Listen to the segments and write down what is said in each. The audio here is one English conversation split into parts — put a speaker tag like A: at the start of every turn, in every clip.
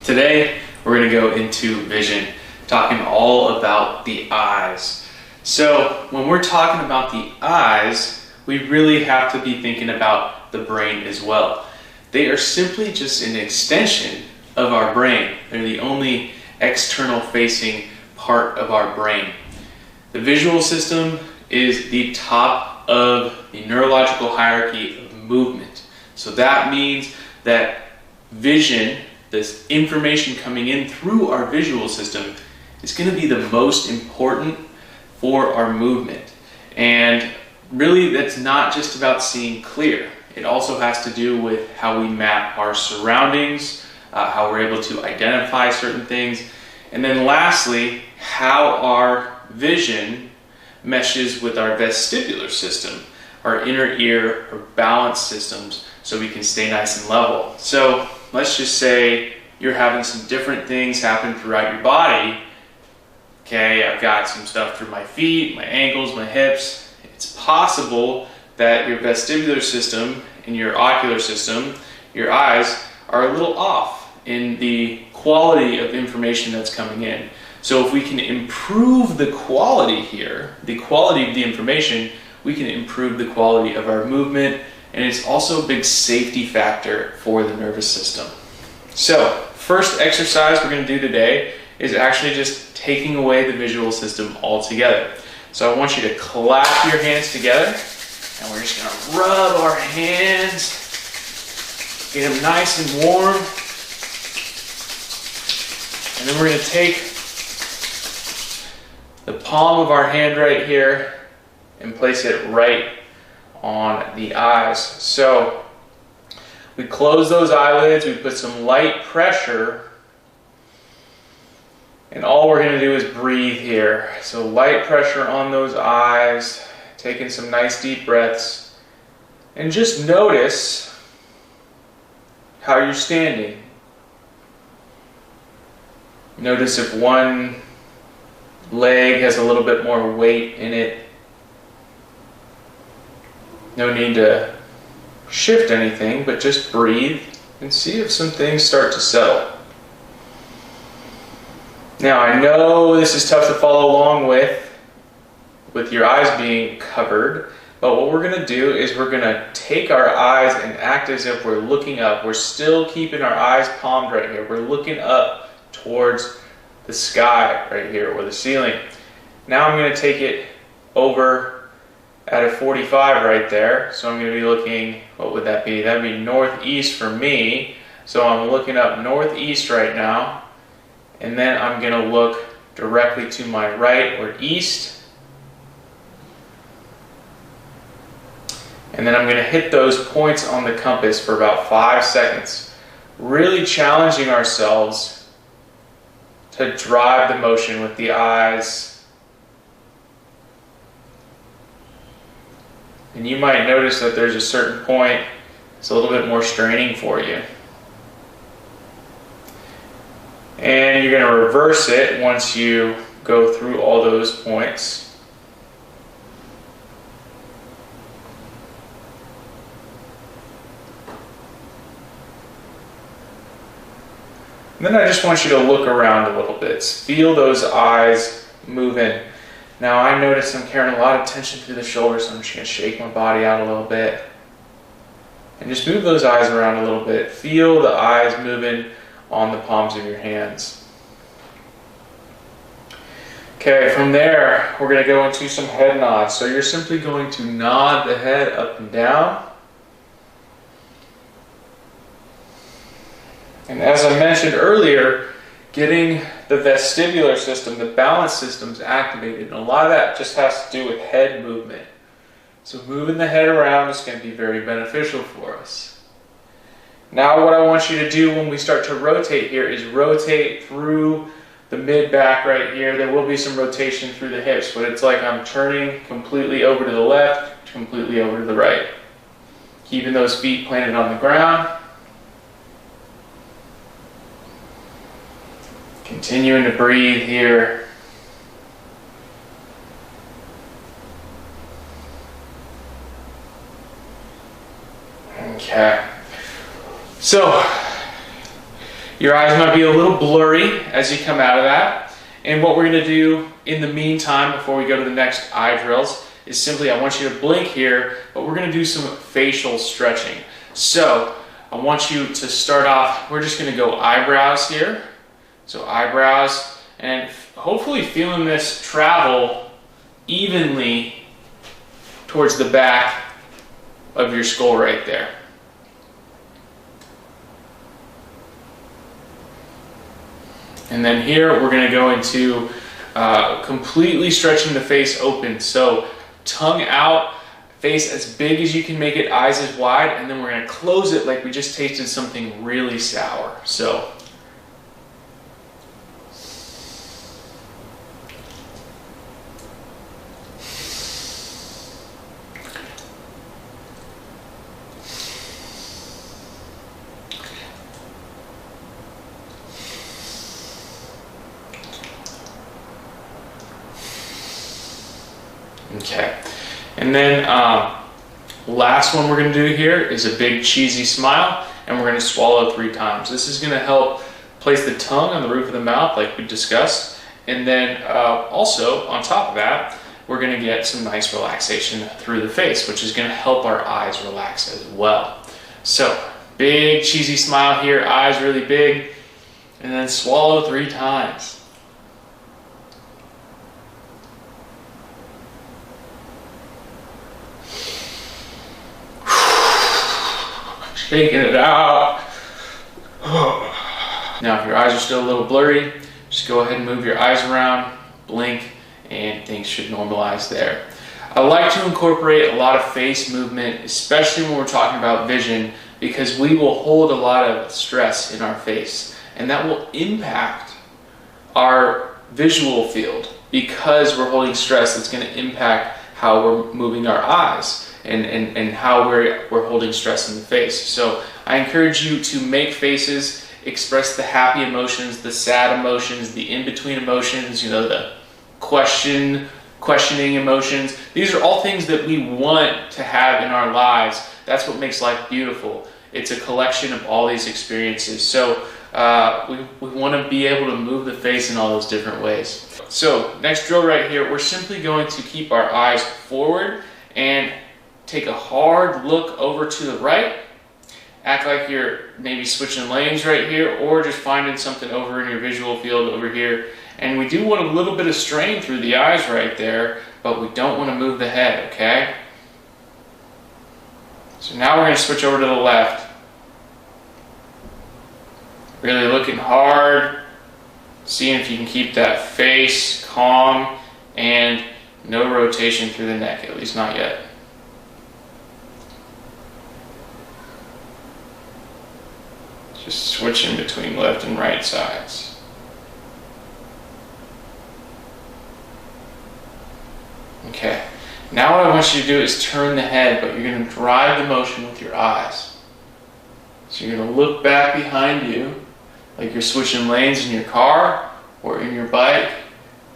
A: Today, we're going to go into vision, talking all about the eyes. So when we're talking about the eyes, we really have to be thinking about the brain as well. They are simply just an extension of our brain. They're the only external facing part of our brain. The visual system is the top of the neurological hierarchy of movement. So that means that vision, this information coming in through our visual system, is going to be the most important for our movement. And really, that's not just about seeing clear. It also has to do with how we map our surroundings, how we're able to identify certain things, and then lastly, how our vision meshes with our vestibular system, our inner ear or balance systems, so we can stay nice and level. So let's just say you're having some different things happen throughout your body. Okay, I've got some stuff through my feet, my ankles, my hips. It's possible that your vestibular system and your ocular system, your eyes, are a little off in the quality of information that's coming in. So if we can improve the quality here, the quality of the information, we can improve the quality of our movement, and it's also a big safety factor for the nervous system. So first exercise we're going to do today is actually just taking away the visual system altogether. So I want you to clap your hands together, and we're just going to rub our hands, get them nice and warm, and then we're going to take the palm of our hand right here and place it right on the eyes. So we close those eyelids, we put some light pressure, and all we're going to do is breathe here. So light pressure on those eyes, taking some nice deep breaths, and just notice how you're standing. Notice if one leg has a little bit more weight in it. No need to shift anything, but just breathe and see if some things start to settle. Now I know this is tough to follow along with your eyes being covered, but what we're going to do is we're going to take our eyes and act as if we're looking up. We're still keeping our eyes palmed right here. We're looking up towards the sky right here, or the ceiling. Now I'm going to take it over at a 45 right there. So I'm going to be looking, what would that be? That would be northeast for me. So I'm looking up northeast right now. And then I'm going to look directly to my right or east. And then I'm going to hit those points on the compass for about 5 seconds. Really challenging ourselves to drive the motion with the eyes. And you might notice that there's a certain point it's a little bit more straining for you. And you're going to reverse it once you go through all those points. And then I just want you to look around a little bit. Feel those eyes moving. Now I notice I'm carrying a lot of tension through the shoulders, so I'm just going to shake my body out a little bit. And just move those eyes around a little bit. Feel the eyes moving on the palms of your hands. Okay, from there we're going to go into some head nods. So you're simply going to nod the head up and down. And as I mentioned earlier, getting the vestibular system, the balance systems activated, and a lot of that just has to do with head movement. So moving the head around is going to be very beneficial for us. Now what I want you to do when we start to rotate here is rotate through the mid-back right here. There will be some rotation through the hips, but it's like I'm turning completely over to the left, completely over to the right. Keeping those feet planted on the ground. Continuing to breathe here. Okay. So Your eyes might be a little blurry as you come out of that. And what we're going to do in the meantime, before we go to the next eye drills, is simply I want you to blink here, but we're going to do some facial stretching. So I want you to start off, we're just going to go eyebrows here. So eyebrows, and hopefully feeling this travel evenly towards the back of your skull right there. And then here we're going to go into completely stretching the face open. So tongue out, face as big as you can make it, eyes as wide, and then we're going to close it like we just tasted something really sour. So okay, and then last one we're going to do here is a big cheesy smile, and we're going to swallow 3 times. This is going to help place the tongue on the roof of the mouth like we discussed, and then also on top of that we're going to get some nice relaxation through the face, which is going to help our eyes relax as well. So big cheesy smile here, eyes really big, and then swallow 3 times. Shaking it out. Now, if your eyes are still a little blurry, just go ahead and move your eyes around, blink, and things should normalize there. I like to incorporate a lot of face movement, especially when we're talking about vision, because we will hold a lot of stress in our face, and that will impact our visual field. Because we're holding stress, it's going to impact how we're moving our eyes. And how we're holding stress in the face. So I encourage you to make faces, express the happy emotions, the sad emotions, the in-between emotions, you know, the questioning emotions. These are all things that we want to have in our lives. That's what makes life beautiful. It's a collection of all these experiences. So we want to be able to move the face in all those different ways. So next drill right here, we're simply going to keep our eyes forward and take a hard look over to the right. Act like you're maybe switching lanes right here, or just finding something over in your visual field over here. And we do want a little bit of strain through the eyes right there, but we don't want to move the head, okay? So now we're going to switch over to the left. Really looking hard, seeing if you can keep that face calm and no rotation through the neck, at least not yet. Just switching between left and right sides. Okay, now what I want you to do is turn the head, but you're going to drive the motion with your eyes. So you're going to look back behind you, like you're switching lanes in your car, or in your bike,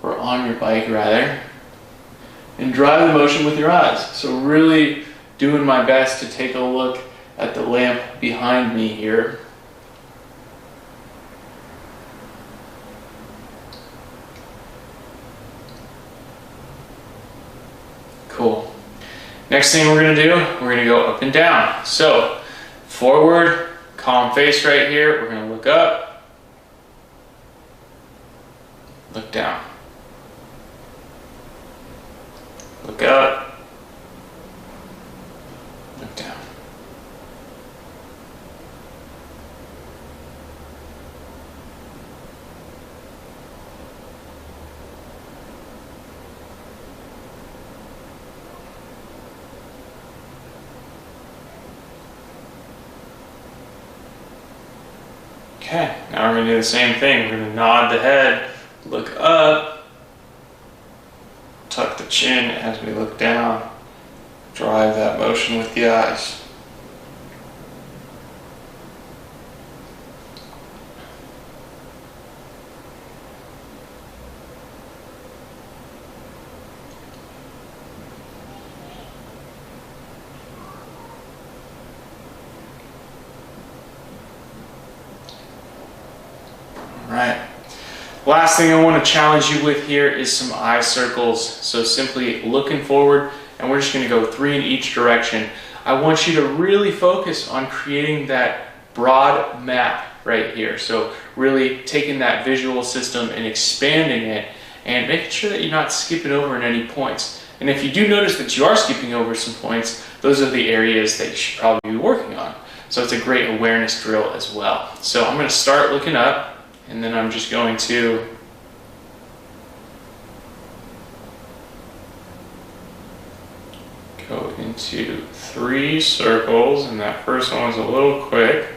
A: or on your bike rather, and drive the motion with your eyes. So really doing my best to take a look at the lamp behind me here. Cool. Next thing we're going to do, we're going to go up and down. So forward, calm face right here. We're going to look up, look down, look up, look down. Okay, now we're going to do the same thing. We're going to nod the head, look up, tuck the chin as we look down, drive that motion with the eyes. Last thing I want to challenge you with here is some eye circles. So simply looking forward, and we're just going to go 3 in each direction. I want you to really focus on creating that broad map right here. So really taking that visual system and expanding it and making sure that you're not skipping over in any points. And if you do notice that you are skipping over some points, those are the areas that you should probably be working on. So it's a great awareness drill as well. So I'm going to start looking up, and then I'm just going to go into 3 circles, and that first one was a little quick.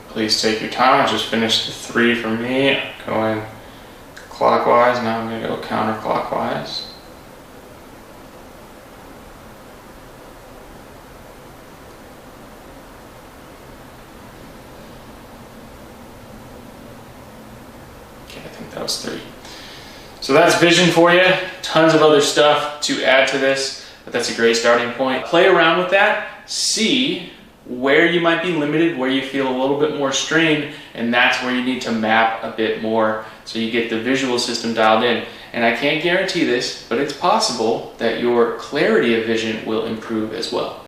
A: Please take your time. I just finished the 3 for me. Going clockwise, now I'm going to go counterclockwise. Okay, I think that was 3. So that's vision for you. Tons of other stuff to add to this, but that's a great starting point. Play around with that. See where you might be limited, where you feel a little bit more strained, and that's where you need to map a bit more so you get the visual system dialed in. And I can't guarantee this, but it's possible that your clarity of vision will improve as well.